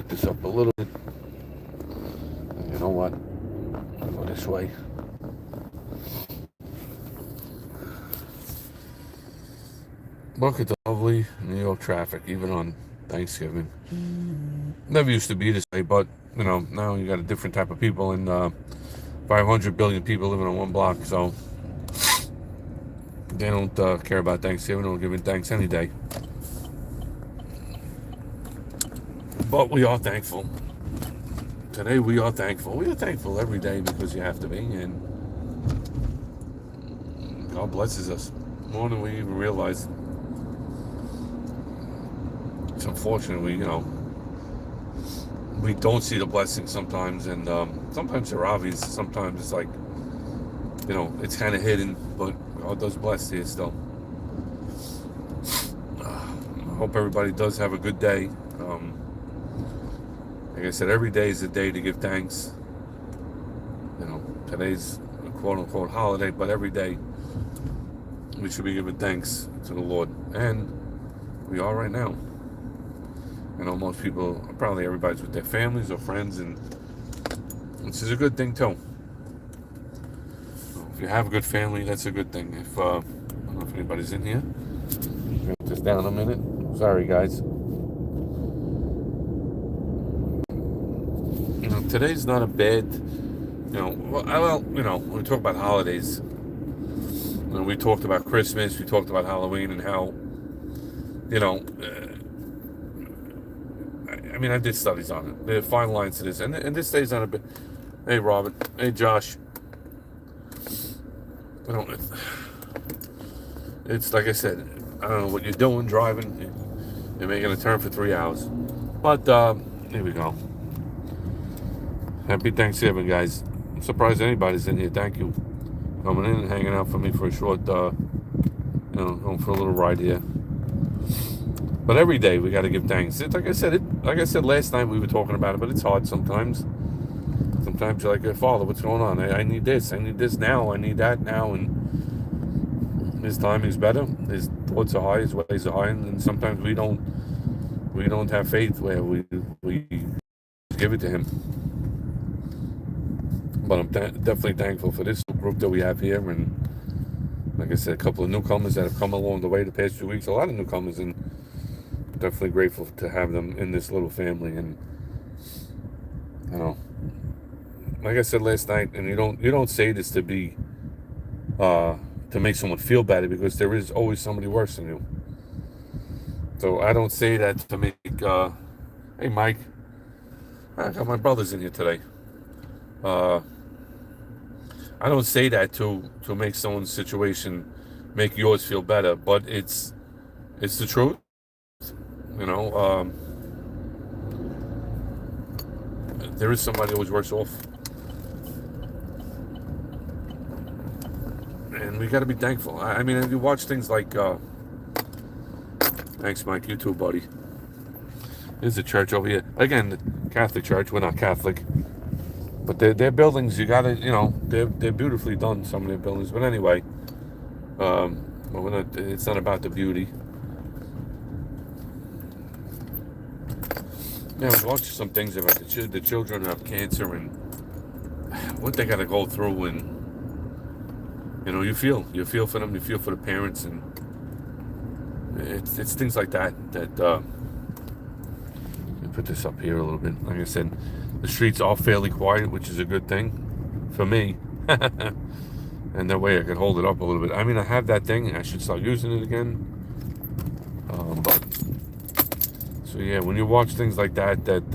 this up a little bit. You know what? I'll go this way. Look at the lovely New York traffic, even on Thanksgiving. Never used to be this way, but now you got a different type of people, and 500 billion people living on one block, so they don't care about Thanksgiving. They'll give it thanks any day. But we are thankful. Today we are thankful. We are thankful every day because you have to be, and God blesses us more than we even realize. It's unfortunate we don't see the blessings sometimes, and sometimes they're obvious. Sometimes it's like, it's kind of hidden, but God does bless you still. I hope everybody does have a good day. Like I said, every day is a day to give thanks. Today's a quote-unquote holiday, but every day we should be giving thanks to the Lord, and we are right now. I know most people, probably everybody's with their families or friends, and this is a good thing too. If you have a good family, that's a good thing. I don't know if anybody's in here. Put this down a minute. Sorry, guys. Today's not a bad, when we talk about holidays, we talked about Christmas, we talked about Halloween, and how, I did studies on it. There are fine lines to this, and this day's not a bit. Hey, Robin. Hey, Josh. It's like I said. I don't know what you're doing driving. You're making a turn for 3 hours, but here we go. Happy Thanksgiving, guys. I'm surprised anybody's in here. Thank you for coming in and hanging out for me for a short, going for a little ride here. But every day we got to give thanks. It's like I said last night, we were talking about it, but it's hard sometimes. Sometimes you're like, hey, Father, what's going on? I need this. I need this now. I need that now. And His timing's better. His thoughts are high. His ways are high. And sometimes we don't have faith where we give it to Him. But I'm definitely thankful for this group that we have here, and like I said, a couple of newcomers that have come along the way the past few weeks. A lot of newcomers, and definitely grateful to have them in this little family. And like I said last night, and you don't say this to be to make someone feel better, because there is always somebody worse than you. So I don't say that to make hey, Mike, I got my brothers in here today. I don't say that to make someone's situation make yours feel better, but it's the truth. There is somebody always worse off, and we got to be thankful. If you watch things like thanks, Mike, you too, buddy. There's a church over here again, the Catholic church. We're not Catholic, but their buildings, you gotta, they're beautifully done, some of their buildings. But anyway, but it's not about the beauty. Yeah, we watched some things about the children who have cancer and what they got to go through, and you feel for them, you feel for the parents, and it's things like that. Let me put this up here a little bit. Like I said, the streets are fairly quiet, which is a good thing for me. And that way I can hold it up a little bit. I have that thing. I should start using it again. But so yeah, when you watch things like that, it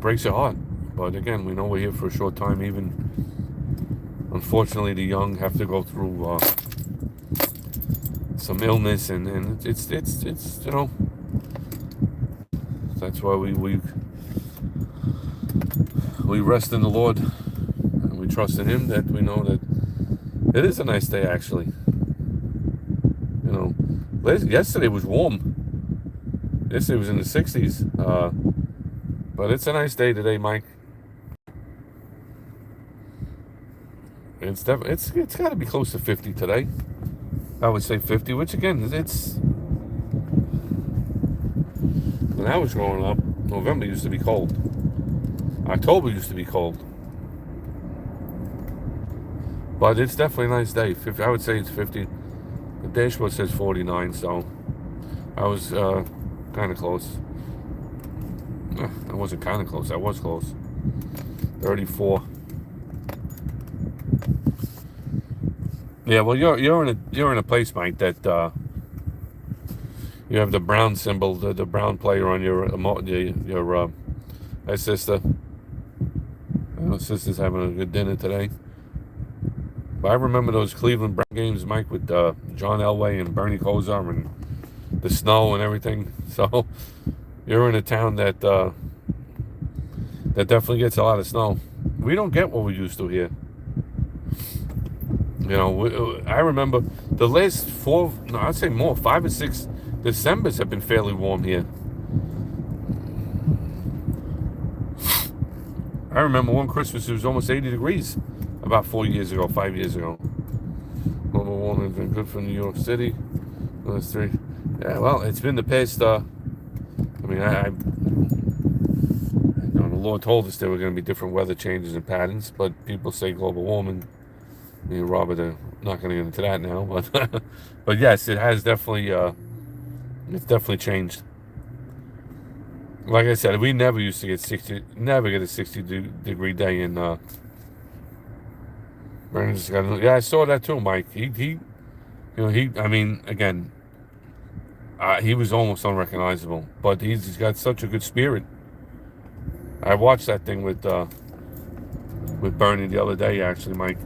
breaks your heart. But again, we know we're here for a short time. Even unfortunately, the young have to go through some illness, and it's that's why we rest in the Lord, and we trust in Him, that we know that it is a nice day. Actually, yesterday was warm. Yesterday was in the 60s, but it's a nice day today, Mike. It's got to be close to 50 today. I would say 50, which again, when I was growing up, November used to be cold. October used to be cold. But it's definitely a nice day. I would say it's 50. The dashboard says 49, so I was kind of close. I wasn't kind of close. I was close. 34. Yeah, well, you're in a place, Mike, that you have the brown symbol, the brown player on your hi, sister. I know sister's having a good dinner today. But I remember those Cleveland Brown games, Mike, with John Elway and Bernie Kosar and the snow and everything. So you're in a town that that definitely gets a lot of snow. We don't get what we used to here. You know, I remember the last I'd say more, 5 or 6 Decembers have been fairly warm here. I remember one Christmas it was almost 80 degrees about 5 years ago. Global warming has been good for New York City. Those 3. Yeah, well, it's been the past. I mean, you know, the Lord told us there were going to be different weather changes and patterns, but people say global warming. Me and Robert are not going to get into that now, but but yes, it has definitely it's definitely changed. Like I said, we never used to get a 60-degree day in. Yeah, I saw that too, Mike. He you know, I mean, again, he was almost unrecognizable, but he's got such a good spirit. I watched that thing with Bernie the other day, actually, Mike.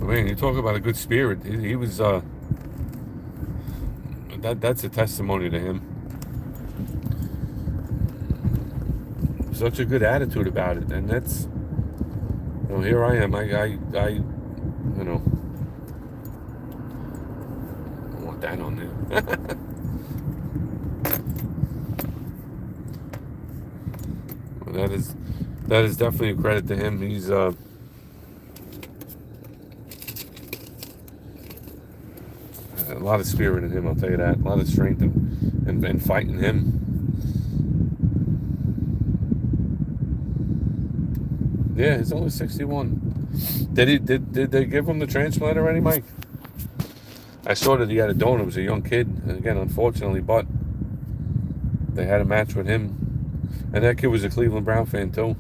Man, you talk about a good spirit. He was that's a testimony to him. Such a good attitude about it, and that's, you know, here I am. I you know, I want that on there. Well, that is definitely a credit to him. He's a lot of spirit in him, I'll tell you that. A lot of strength and fight in him. Yeah, he's only 61. Did they give him the transplant already, Mike? I saw that he had a donor. It was a young kid. Again, unfortunately, but they had a match with him. And that kid was a Cleveland Brown fan, too.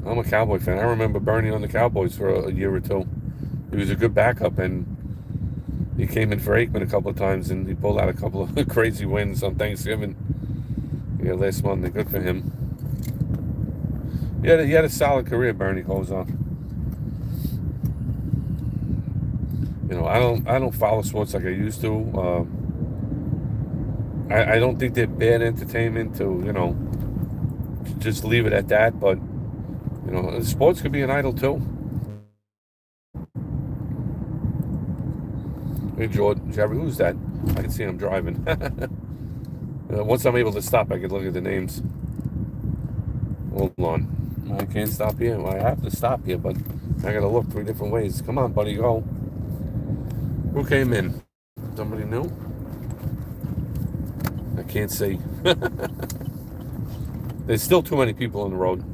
I'm a Cowboy fan. I remember Bernie on the Cowboys for a year or 2. He was a good backup, and he came in for Aikman a couple of times, and he pulled out a couple of crazy wins on Thanksgiving. Yeah, last Monday. Good for him. He had a solid career, Bernie Kosar. You know, I don't follow sports like I used to. I don't think they're bad entertainment to, you know, just leave it at that, but you know, sports could be an idol too. Hey, Jordan, Jerry, who's that? I can see him driving. Once I'm able to stop, I can look at the names. Hold on. I can't stop here. Well, I have to stop here, but I got to look 3 different ways. Come on, buddy, go. Who came in? Somebody new? I can't see. There's still too many people on the road.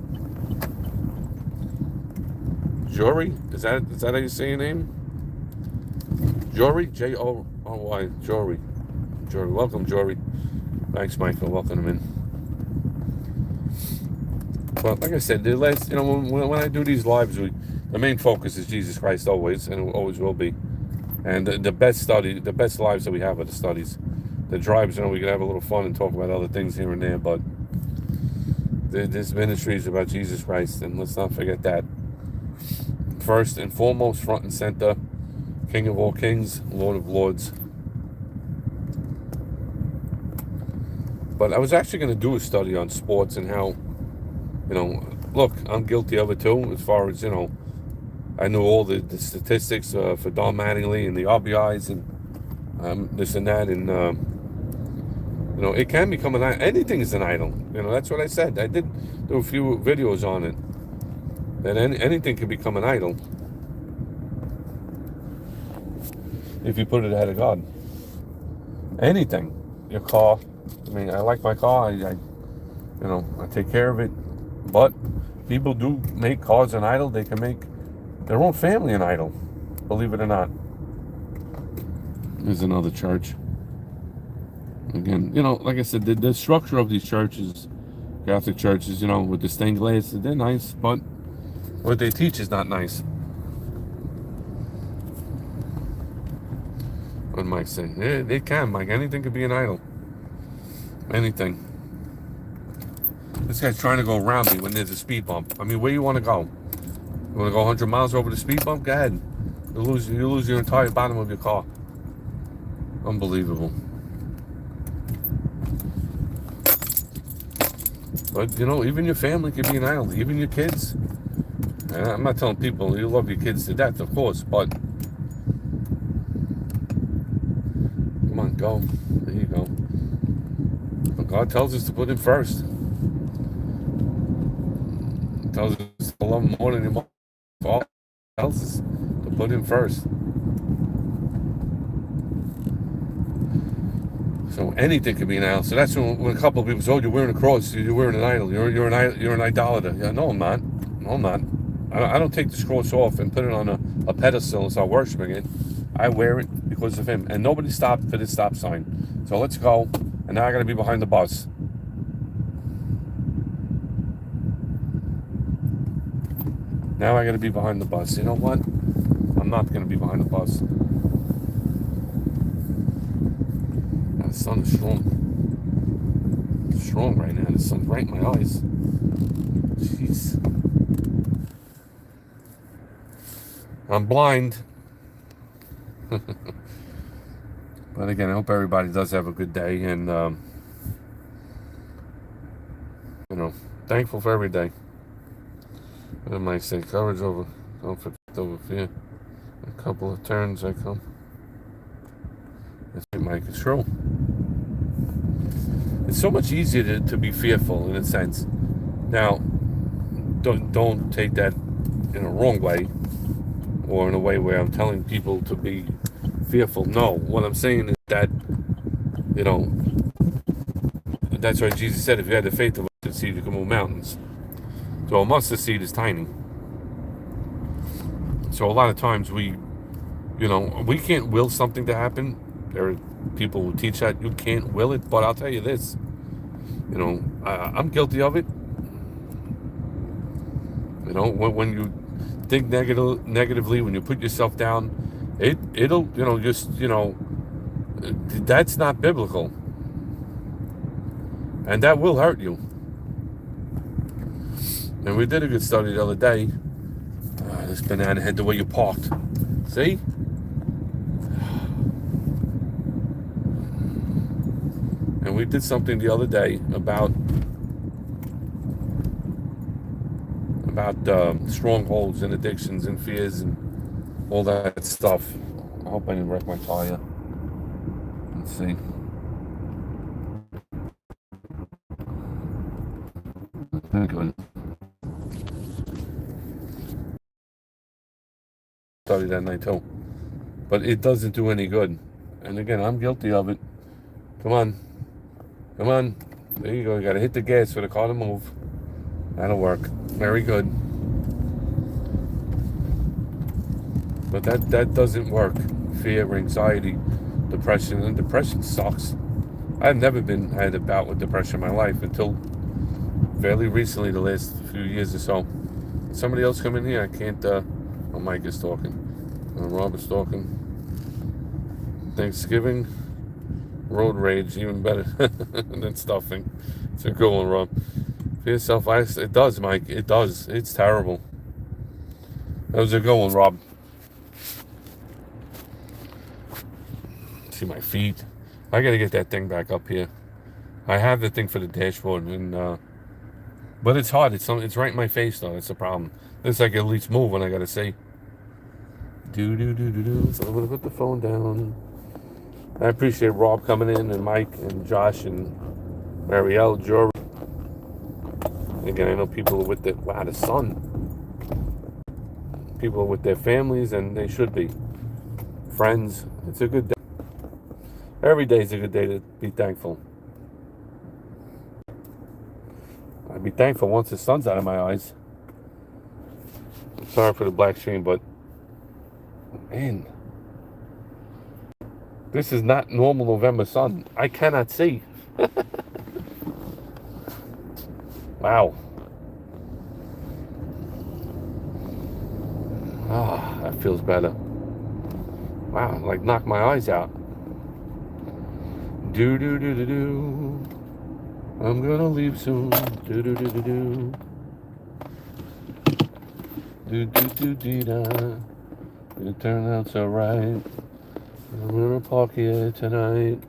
Jory? Is that how you say your name? Jory? J-O-R-Y. Jory. Jory. Welcome, Jory. Thanks, Michael. Welcome him in. But like I said, you know, when I do these lives, the main focus is Jesus Christ always, and it always will be. And the best lives that we have are the studies. The drives, you know, we can have a little fun and talk about other things here and there, but this ministry is about Jesus Christ, and let's not forget that. First and foremost, front and center, King of all kings, Lord of lords. But I was actually going to do a study on sports and how, you know, look, I'm guilty of it too, as far as, you know, I knew all the statistics for Don Mattingly and the RBIs and this and that, and you know, it can become an idol. Anything is an idol. You know, that's what I said. I did do a few videos on it. That anything can become an idol. if you put it ahead of God. Anything. Your car. I mean, I like my car. I take care of it. But people do make cars an idol. They can make their own family an idol. Believe it or not. There's another church. Again, like I said, the structure of these churches, Catholic churches, with the stained glass, they're nice, but what they teach is not nice. What Mike say? They can, Mike. Anything could be an idol. Anything. This guy's trying to go around me when there's a speed bump. I mean, where you want to go? You want to go 100 miles over the speed bump? Go ahead. You lose your entire bottom of your car. Unbelievable. But, even your family could be an idol. Even your kids. And I'm not telling people you love your kids to death, of course, but come on, go. There you go. But God tells us to put Him first. He tells us to love Him more than your mom. God tells us to put Him first. So anything can be an idol. So that's when a couple of people say, "Oh, you're wearing a cross. You're wearing an idol. You're an idolater." Yeah, no, I'm not. No, I'm not. I don't take this cross off and put it on a pedestal and start worshiping it. I wear it because of Him. And nobody stopped for this stop sign. So let's go. And now I got to be behind the bus. Now I got to be behind the bus. You know what? I'm not going to be behind the bus. The sun is strong. It's strong right now. The sun's right in my eyes. Jeez. I'm blind. But again, I hope everybody does have a good day, and thankful for every day. What am I saying? Coverage over, over fear. A couple of turns I come. That's right, Mike. It's true. It's so much easier to be fearful in a sense. Now, don't take that in a wrong way, or in a way where I'm telling people to be fearful. No, what I'm saying is that, that's why Jesus said, if you had the faith of a mustard seed, you can move mountains. So a mustard seed is tiny. So a lot of times we can't will something to happen. There are people who teach that you can't will it, but I'll tell you this, I'm guilty of it. When you think negatively, when you put yourself down, it'll that's not biblical, and that will hurt you. And we did a good study the other day. This banana head, the way you parked. See? And we did something the other day about strongholds and addictions and fears and all that stuff. I hope I didn't wreck my tire. Let's see. Good. Study that night too, but it doesn't do any good. And again, I'm guilty of it. Come on. There you go. You got to hit the gas for the car to move. That'll work. Very good. But that doesn't work. Fear, anxiety, depression, and depression sucks. I've never had a bout with depression in my life until fairly recently, the last few years or so. Somebody else come in here? I can't. Mike is talking. Rob is talking. Thanksgiving, road rage, even better than stuffing. It's a good one, Rob. For yourself, it does, Mike. It does. It's terrible. That was a good one, Rob. See my feet. I gotta get that thing back up here. I have the thing for the dashboard, and but it's hard. It's right in my face, though. That's the problem. This I can at least move when I gotta say. So I'm gonna put the phone down. I appreciate Rob coming in, and Mike, and Josh, and Marielle, Jory. Again, I know people are with the sun. People are with their families, and they should be. friends. It's a good day. Every day is a good day to be thankful. I'd be thankful once the sun's out of my eyes. Sorry for the black screen, but man, this is not normal November sun. I cannot see. Wow. Ah, that feels better. Wow, like knocked my eyes out. Do do do do do. I'm gonna leave soon. Do do do do do. Do do do do da. It turned out so right. I'm gonna park here tonight.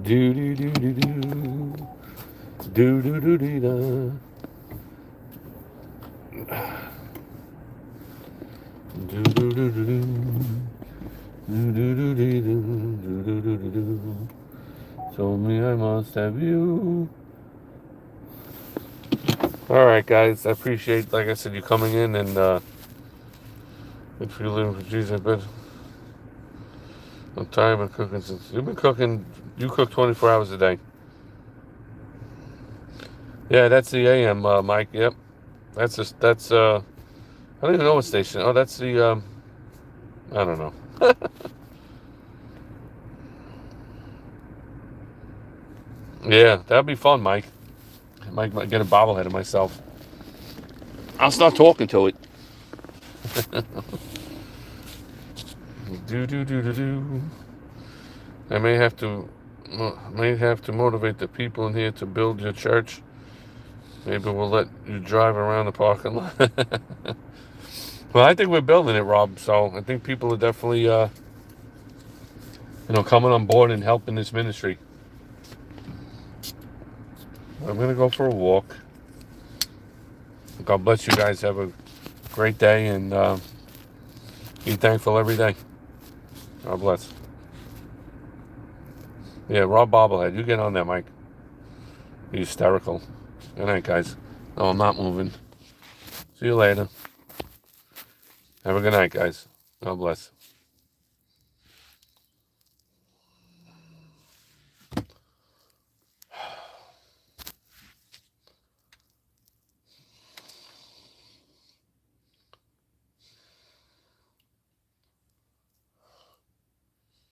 Do do do do do. Do do do do da. Do do do do do. Do do do do do do do do do. Told me I must have you. All right, guys. I appreciate, like I said, you coming in, and if you're living for Jesus, but I'm tired of cooking since you've been cooking. You cook 24 hours a day. Yeah, that's the AM, Mike. Yep, that's just that's. I don't even know what station. Oh, that's the. I don't know. Yeah, that'd be fun, Mike. I might get a bobblehead of myself. I'll start talking to it. Do do do do do. I may have to motivate the people in here to build your church. Maybe we'll let you drive around the parking lot. Well, I think we're building it, Rob. So I think people are definitely, coming on board and helping this ministry. I'm gonna go for a walk. God bless you guys. Have a great day, and be thankful every day. God bless. Yeah, Rob Bobblehead. You get on there, Mike. You're hysterical. Good night, guys. No, I'm not moving. See you later. Have a good night, guys. God bless.